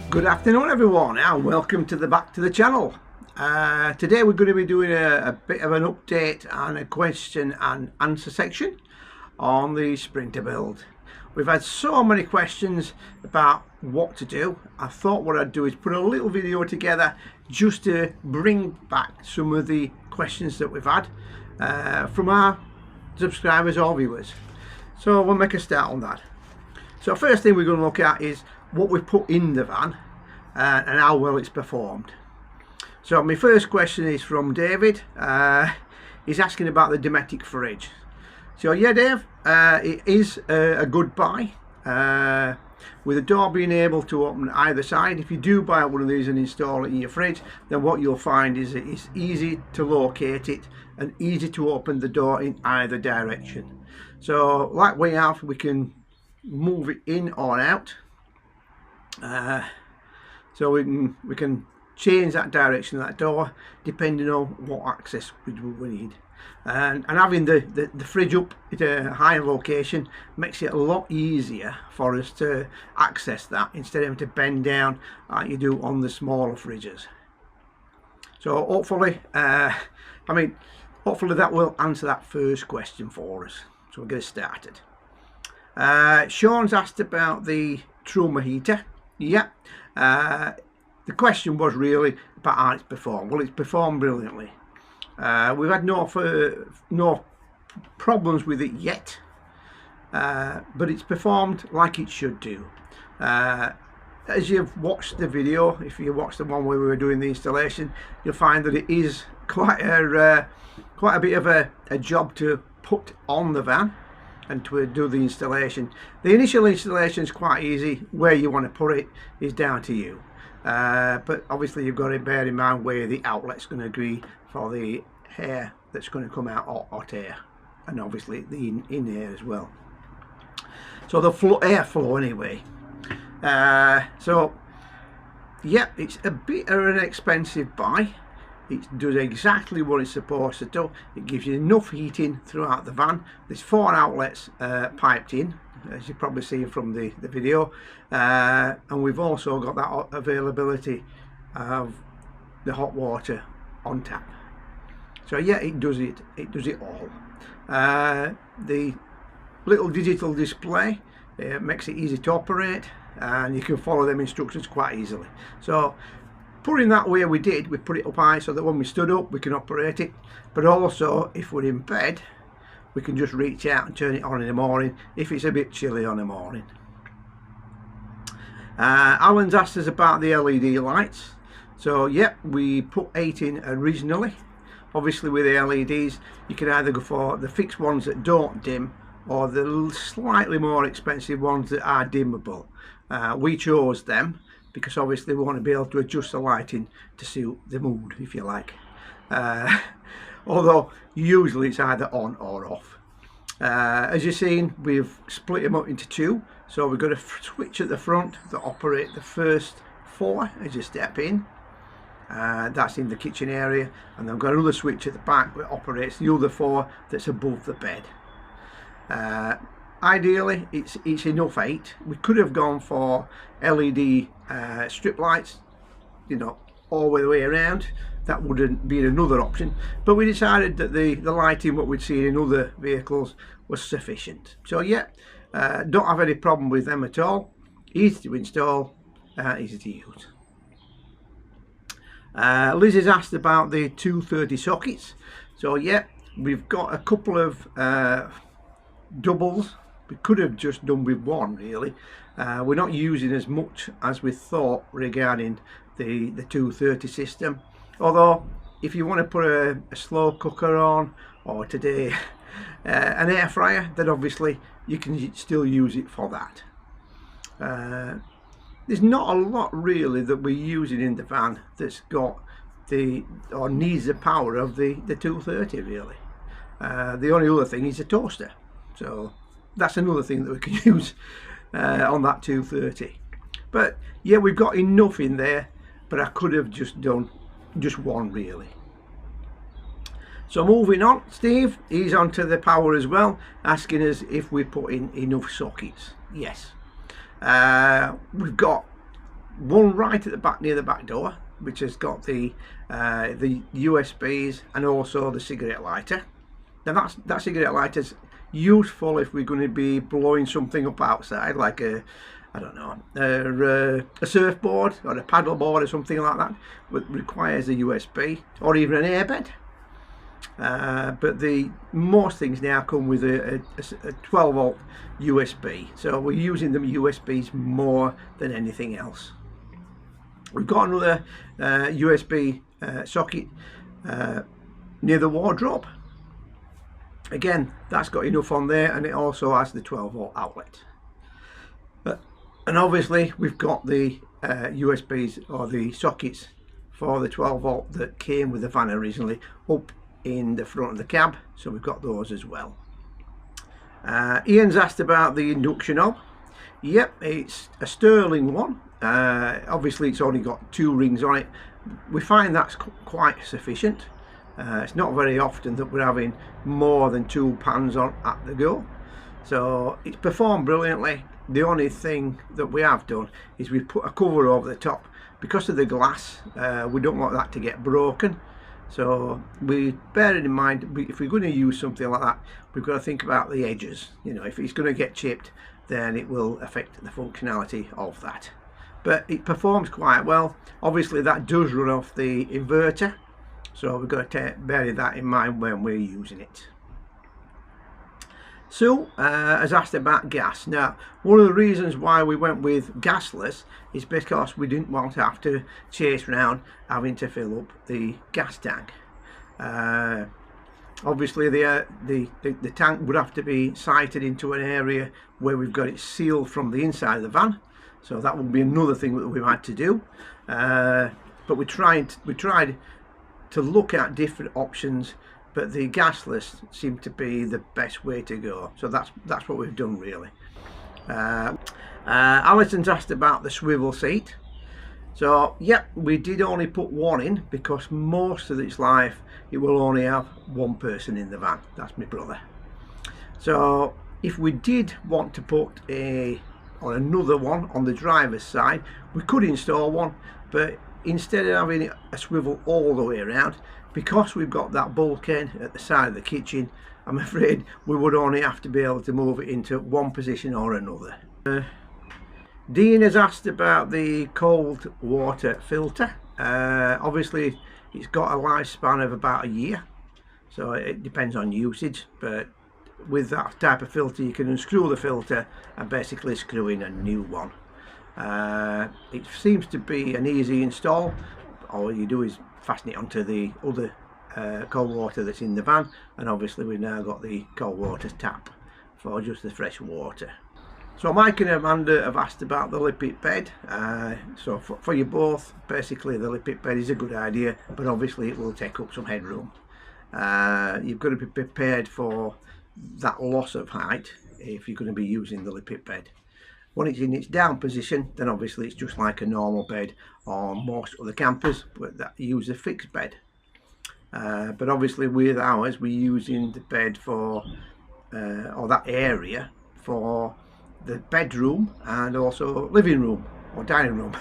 Good afternoon everyone and welcome to the back to the channel. Today we're going to be doing a bit of an update and a question and answer section on the Sprinter build. We've had so many questions about what to do. I thought what I'd do is put a little video together just to bring back some of the questions that we've had from our subscribers or viewers. So we'll make a start on that. So first thing we're going to look at is what we put in the van and how well it's performed. So my first question is from David. He's asking about the Dometic fridge. So yeah, Dave, it is a good buy. With the door being able to open either side, if you do buy one of these and install it in your fridge, then what you'll find is it's easy to locate it and easy to open the door in either direction. So like we have, we can move it in or out, so we can change that direction of that door depending on what access we need, and having the fridge up at a higher location makes it a lot easier for us to access that instead of having to bend down like you do on the smaller fridges. So hopefully hopefully that will answer that first question for us. So we'll get it started. Sean's asked about the Truma heater. Yeah, the question was really about how it's performed. Well, it's performed brilliantly. We've had no problems with it yet, but it's performed like it should do. As you've watched the video, if you watched the one where we were doing the installation, you'll find that it is quite a bit of a job to put on the van and to do the installation. The initial installation is quite easy. Where you want to put it is down to you, but obviously you've got to bear in mind where the outlet's going to be for the air that's going to come out, hot air, and obviously the in air as well, so the airflow anyway. So yeah, it's a bit of an expensive buy. It does exactly what it's supposed to do. It gives you enough heating throughout the van. There's 4 outlets piped in, as you've probably seen from the video, and we've also got that availability of the hot water on tap. So yeah, it does it all. The little digital display makes it easy to operate, and you can follow them instructions quite easily. So putting that where we did, we put it up high so that when we stood up we can operate it, but also if we're in bed we can just reach out and turn it on in the morning if it's a bit chilly on the morning. Alan's asked us about the LED lights. So yep, we put 8 in originally. Obviously with the LEDs you can either go for the fixed ones that don't dim or the slightly more expensive ones that are dimmable. We chose them because obviously we want to be able to adjust the lighting to suit the mood, if you like. Although usually it's either on or off. As you've seen, we've split them up into 2. So we've got a switch at the front that operate the first 4 as you step in. That's in the kitchen area, and then we've got another switch at the back that operates the other 4 that's above the bed. Ideally it's enough 8. We could have gone for LED strip lights, you know, all the way around. That wouldn't be another option, but we decided that the lighting what we'd seen in other vehicles was sufficient. So yeah, don't have any problem with them at all. Easy to install, easy to use. Liz has asked about the 230 sockets. So yeah, we've got a couple of doubles. We could have just done with 1 really. We're not using as much as we thought regarding the 230 system, although if you want to put a slow cooker on, or today an air fryer, then obviously you can still use it for that. There's not a lot really that we're using in the van that's got or needs the power of the 230 really. The only other thing is a toaster, so that's another thing that we can use on that 230. But yeah, we've got enough in there, but I could have just done just 1 really. So moving on, Steve, he's onto the power as well, asking us if we put in enough sockets. Yes, we've got one right at the back near the back door, which has got the USBs and also the cigarette lighter. Now that cigarette lighter's useful if we're going to be blowing something up outside, like a surfboard or a paddle board or something like that, but requires a USB or even an airbed. But most things now come with a 12 volt USB, so we're using the USBs more than anything else. We've got another USB socket near the wardrobe. Again, that's got enough on there, and it also has the 12 volt outlet. And obviously we've got the USBs or the sockets for the 12 volt that came with the van originally up in the front of the cab, so we've got those as well. Ian's asked about the induction hob. Yep, it's a Sterling one. Obviously it's only got 2 rings on it. We find that's quite sufficient. It's not very often that we're having more than 2 pans on at the go, so it's performed brilliantly. The only thing that we have done is we've put a cover over the top because of the glass. We don't want that to get broken, so we bear it in mind. If we're going to use something like that, we've got to think about the edges. You know, if it's going to get chipped, then it will affect the functionality of that. But it performs quite well. Obviously that does run off the inverter, so we've got to bear that in mind when we're using it. Sue has asked about gas. Now, one of the reasons why we went with gasless is because we didn't want to have to chase around having to fill up the gas tank. Obviously the tank would have to be sited into an area where we've got it sealed from the inside of the van, so that would be another thing that we've had to do. But we tried to look at different options, but the gasless seemed to be the best way to go, so that's what we've done really. Alison's asked about the swivel seat. So yep, we did only put one in because most of its life it will only have one person in the van. That's my brother. So if we did want to put another one on the driver's side, we could install one, but instead of having a swivel all the way around, because we've got that bulkhead at the side of the kitchen, I'm afraid we would only have to be able to move it into one position or another. Dean has asked about the cold water filter. Obviously it's got a lifespan of about a year, so it depends on usage, but with that type of filter you can unscrew the filter and basically screw in a new one. It seems to be an easy install. All you do is fasten it onto the other cold water that's in the van, and obviously we've now got the cold water tap for just the fresh water. So Mike and Amanda have asked about the lippet bed. So for you both, basically the lippet bed is a good idea, but obviously it will take up some headroom. You've got to be prepared for that loss of height if you're going to be using the lippet bed. When it's in its down position, then obviously it's just like a normal bed on most other campers that use a fixed bed. But obviously with ours, we're using the bed for, or that area for the bedroom and also living room or dining room.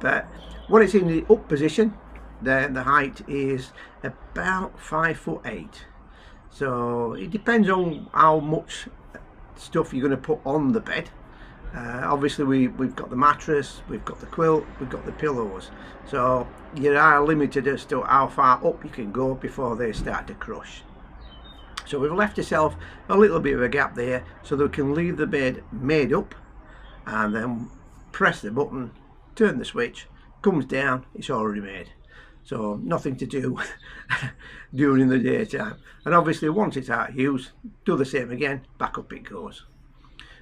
But when it's in the up position, then the height is about 5'8". So it depends on how much stuff you're going to put on the bed. Obviously we've got the mattress, we've got the quilt, we've got the pillows, so you are limited as to how far up you can go before they start to crush. So we've left ourselves a little bit of a gap there so that we can leave the bed made up and then press the button, turn the switch, comes down, it's already made. So nothing to do during the daytime, and obviously once it's out of use, do the same again, back up it goes.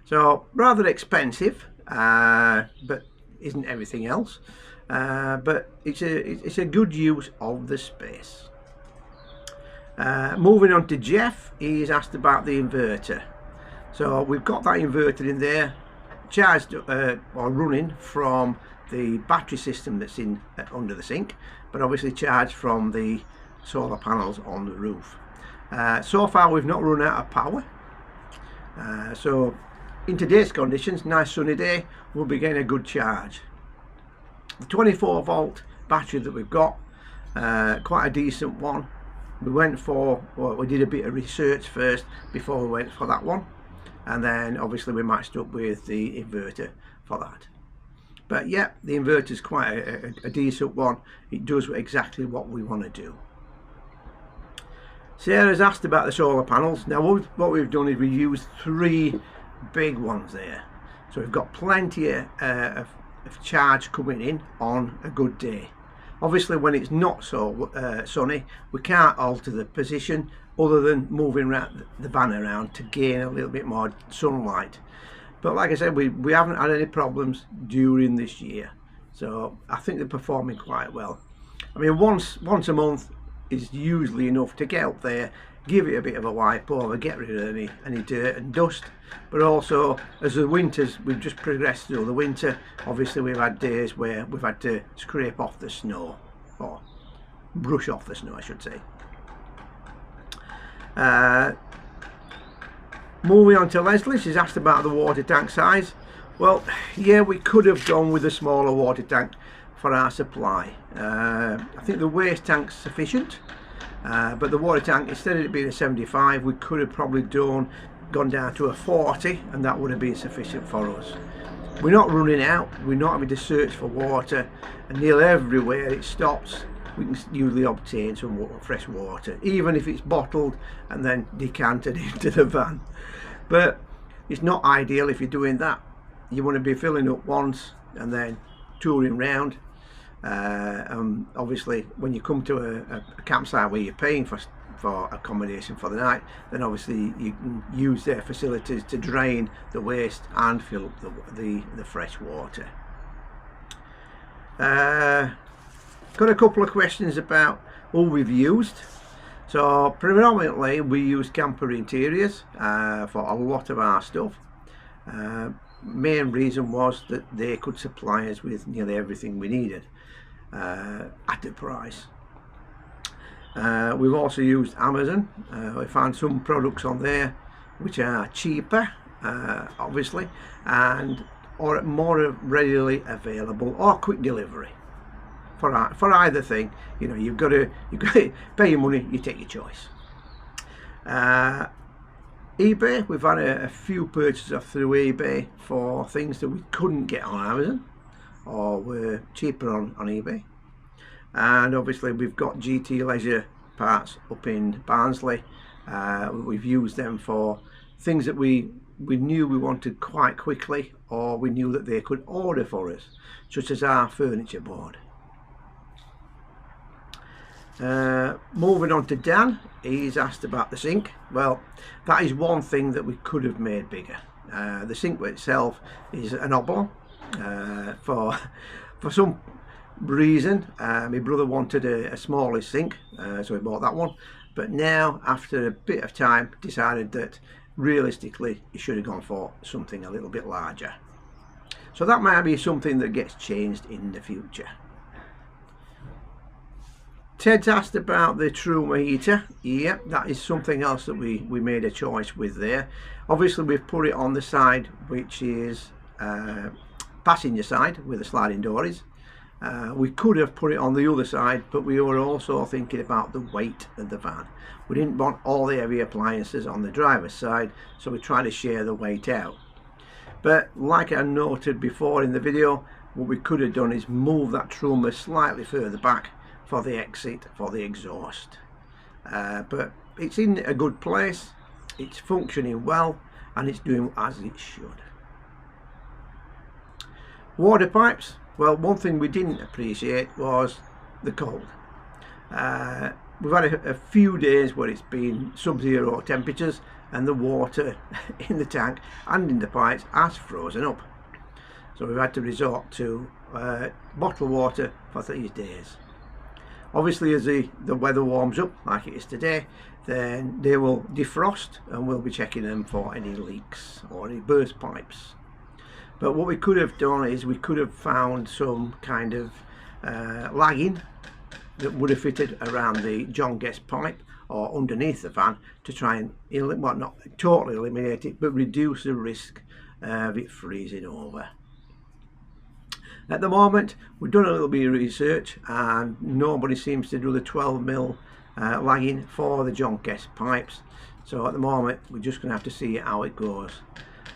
So rather expensive, but isn't everything else, but it's a good use of the space. Moving on to Jeff, he's asked about the inverter. So we've got that inverter in there, charged or running from the battery system that's in under the sink, but obviously charged from the solar panels on the roof. So far we've not run out of power, so in today's conditions, nice sunny day, we'll be getting a good charge. The 24 volt battery that we've got, quite a decent one. We went for, well, we did a bit of research first before we went for that one, and then obviously we matched up with the inverter for that. But yeah, the inverter is quite a decent one. It does exactly what we want to do. Sarah's asked about the solar panels. Now what we've done is we used 3 big ones there, so we've got plenty of charge coming in on a good day. Obviously when it's not so sunny, we can't alter the position other than moving the van around to gain a little bit more sunlight. But like I said, we haven't had any problems during this year, so I think they're performing quite well. I mean, once a month is usually enough to get up there, give it a bit of a wipe over, get rid of any dirt and dust. But also, as the winters, we've just progressed through the winter, obviously we've had days where we've had to scrape off the snow, or brush off the snow I should say. Moving on to Leslie, she's asked about the water tank size. Well, yeah, we could have gone with a smaller water tank for our supply. I think the waste tank's sufficient, but the water tank, instead of it being a 75, we could have probably gone down to a 40, and that would have been sufficient for us. We're not running out, we're not having to search for water, and nearly everywhere it stops we can usually obtain some fresh water, even if it's bottled and then decanted into the van. But it's not ideal if you're doing that. You want to be filling up once and then touring round. Obviously when you come to a campsite where you're paying for accommodation for the night, then obviously you can use their facilities to drain the waste and fill up the fresh water. Got a couple of questions about what we've used. So predominantly we use Camper Interiors for a lot of our stuff. Main reason was that they could supply us with nearly everything we needed at a price. We've also used Amazon. We found some products on there which are cheaper, obviously, and or more readily available, or quick delivery. For either thing, you know, you've got to pay your money, you take your choice. eBay, we've had a few purchases through eBay for things that we couldn't get on Amazon or were cheaper on eBay. And obviously we've got GT Leisure parts up in Barnsley. We've used them for things that we knew we wanted quite quickly, or we knew that they could order for us, such as our furniture board. Moving on to Dan, he's asked about the sink. Well, that is one thing that we could have made bigger. The sink itself is an oblong. For some reason, my brother wanted a smaller sink, so he bought that one. But now, after a bit of time, decided that realistically he should have gone for something a little bit larger. So that might be something that gets changed in the future. Ted's asked about the Truma heater. Yep, that is something else that we made a choice with there. Obviously we've put it on the side which is passenger side where the sliding door is. We could have put it on the other side, but we were also thinking about the weight of the van. We didn't want all the heavy appliances on the driver's side, so we tried to share the weight out. But like I noted before in the video, what we could have done is move that Truma slightly further back for the exit for the exhaust. But it's in a good place, it's functioning well, and it's doing as it should. Water pipes, well, one thing we didn't appreciate was the cold. We've had a few days where it's been sub-zero temperatures and the water in the tank and in the pipes has frozen up, so we've had to resort to bottled water for these days. Obviously as the weather warms up like it is today, then they will defrost and we'll be checking them for any leaks or any burst pipes. But what we could have done is we could have found some kind of lagging that would have fitted around the John Guest pipe or underneath the van to try and, well, not totally eliminate it, but reduce the risk of it freezing over. At the moment, we've done a little bit of research and nobody seems to do the 12mm lagging for the Joncas pipes. So at the moment, we're just going to have to see how it goes.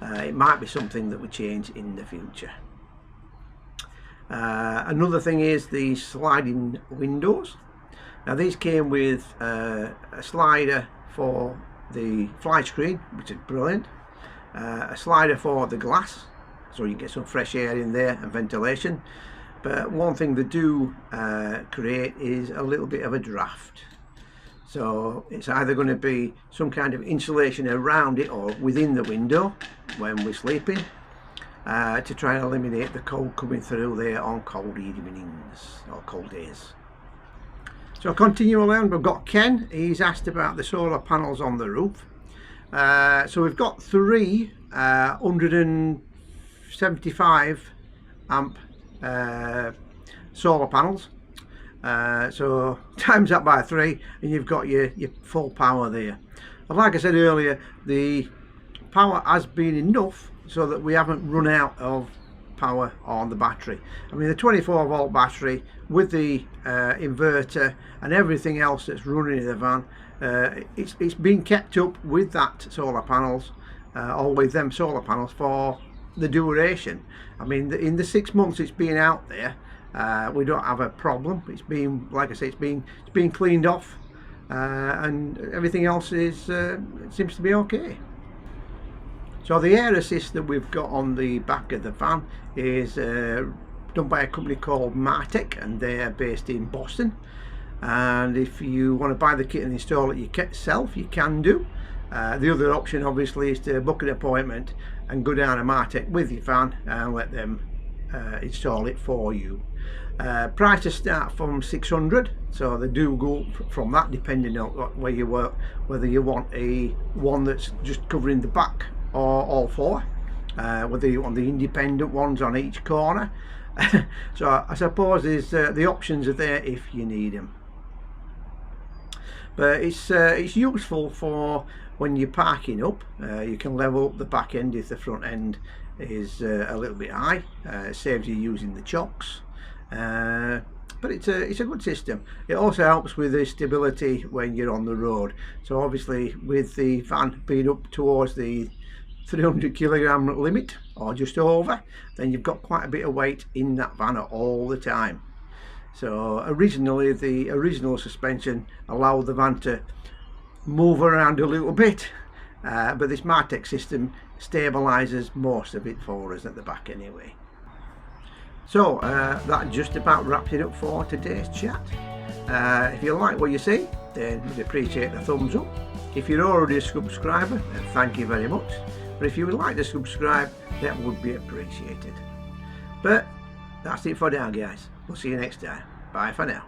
It might be something that we change in the future. Another thing is the sliding windows. Now these came with a slider for the fly screen, which is brilliant, a slider for the glass, so you can get some fresh air in there and ventilation. But one thing they do create is a little bit of a draft. So it's either going to be some kind of insulation around it or within the window when we're sleeping, to try and eliminate the cold coming through there on cold evenings or cold days. So I'll continue along. We've got Ken. He's asked about the solar panels on the roof. So we've got three 175 amp solar panels. So times that by 3 and you've got your full power there. And like I said earlier, the power has been enough so that we haven't run out of power on the battery. I mean, the 24-volt battery with the inverter and everything else that's running in the van, it's been kept up with that solar panels, or with them solar panels for the duration. I mean, in the 6 months it's been out there, we don't have a problem. It's been, like I say, it's been cleaned off, and everything else is seems to be okay. So the air assist that we've got on the back of the van is done by a company called Martech, and they're based in Boston. And if you want to buy the kit and install it yourself, you can do. The other option obviously is to book an appointment and go down to Martech with your van and let them install it for you. Prices start from 600, so they do go up from that depending on where you work, whether you want one that's just covering the back or all four, whether you want the independent ones on each corner. So I suppose the options are there if you need them. But it's useful for when you're parking up. You can level up the back end if the front end is a little bit high. It saves you using the chocks. But it's a good system. It also helps with the stability when you're on the road. So obviously with the van being up towards the 300 kilogram limit or just over, then you've got quite a bit of weight in that van all the time. So originally the original suspension allowed the van to move around a little bit, but this Martech system stabilizes most of it for us at the back anyway. So that just about wraps it up for today's chat. If you like what you see, then we'd appreciate a thumbs up. If you're already a subscriber, then thank you very much. But if you would like to subscribe, that would be appreciated. But that's it for now, guys. We'll see you next time. Bye for now.